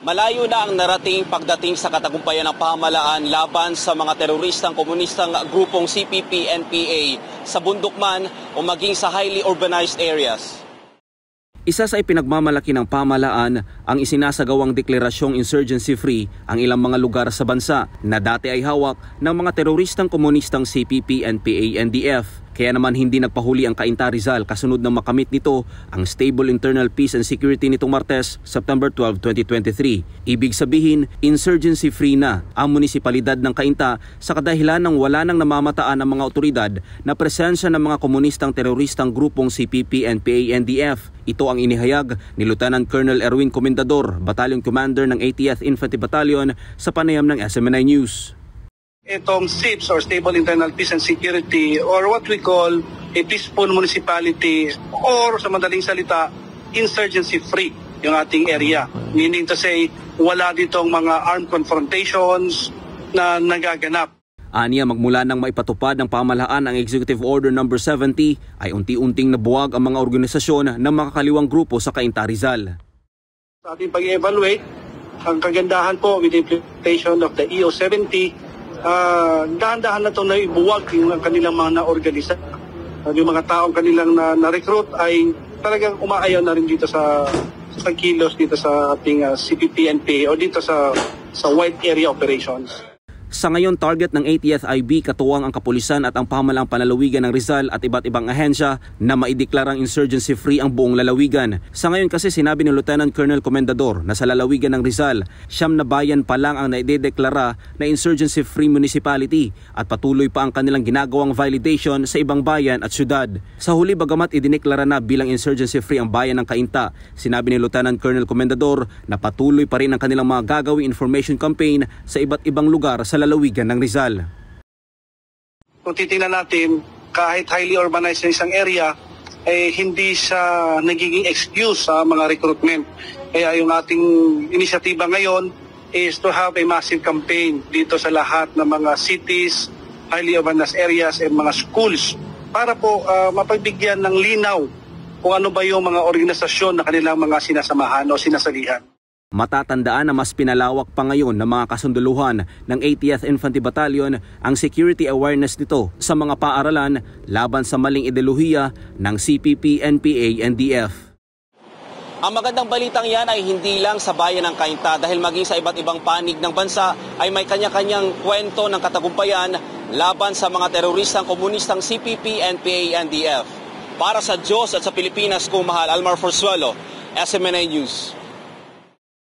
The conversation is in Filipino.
Malayo na ang narating pagdating sa katagumpayan ng pamahalaan laban sa mga teroristang komunistang grupong CPP-NPA sa bundok man o maging sa highly urbanized areas. Isa sa ipinagmamalaki ng pamahalaan ang isinasagawang deklarasyong insurgency-free ang ilang mga lugar sa bansa na dati ay hawak ng mga teroristang komunistang CPP-NPA-NDF. Kaya naman hindi nagpahuli ang Cainta Rizal kasunod ng makamit nito ang stable internal peace and security nitong Martes, September 12, 2023. Ibig sabihin, insurgency-free na ang munisipalidad ng Cainta sa kadahilan ng wala nang namamataan ang mga otoridad na presensya ng mga komunistang teroristang grupong CPP-NPA-NDF. Ito ang inihayag ni Lieutenant Colonel Erwin Comendador, Battalion Commander ng 80th Infantry Battalion sa panayam ng SMNI News. Itong SIPS or Stable Internal Peace and Security or what we call a peaceful municipality or sa madaling salita, insurgency-free yung ating area. Meaning to say, wala ditong mga armed confrontations na nagaganap. Aniya, magmula nang maipatupad ng pamahalaan ang Executive Order No. 70 ay unti-unting nabuwag ang mga organisasyon ng makakaliwang grupo sa Cainta Rizal. Sa ating pag-evaluate, ang kagandahan po with the implementation of the EO70, dahan-dahan na itong naibuwag yung kanilang mga na-organisa. Yung mga taong kanilang na-recruit ay talagang umaayaw na rin dito sa kilos dito sa ating CPP-NPA o dito sa wide area operations. Sa ngayon, target ng 80th IB katuwang ang kapulisan at ang pamahalaang panlalawigan ng Rizal at iba't ibang ahensya na maideklarang insurgency-free ang buong lalawigan. Sa ngayon kasi sinabi ni Lieutenant Colonel Comendador na sa lalawigan ng Rizal, 9 na bayan pa lang ang naidedeklara na insurgency-free municipality at patuloy pa ang kanilang ginagawang validation sa ibang bayan at syudad. Sa huli, bagamat idineklara na bilang insurgency-free ang bayan ng Cainta, sinabi ni Lieutenant Colonel Comendador na patuloy pa rin ang kanilang mga gagawing information campaign sa iba't ibang lugar sa lalawigan ng Rizal. Kung titingnan natin, kahit highly urbanized na isang area, hindi siya nagiging excuse sa mga recruitment. Kaya yung ating inisyatiba ngayon is to have a massive campaign dito sa lahat ng mga cities, highly urbanized areas, and mga schools para po mapagbigyan ng linaw kung ano ba yung mga organisasyon na kanilang mga sinasamahan o sinasalihan. Matatandaan na mas pinalawak pa ngayon ng mga kasunduluhan ng 80th Infantry Battalion ang security awareness nito sa mga paaralan laban sa maling ideolohiya ng CPP-NPA-NDF. Ang magandang balitang yan ay hindi lang sa bayan ng Cainta dahil maging sa iba't ibang panig ng bansa ay may kanya-kanyang kwento ng katagumpayan laban sa mga teroristang komunistang CPP-NPA-NDF. Para sa Diyos at sa Pilipinas, kumahal, Almar Forzuelo, SMNI News.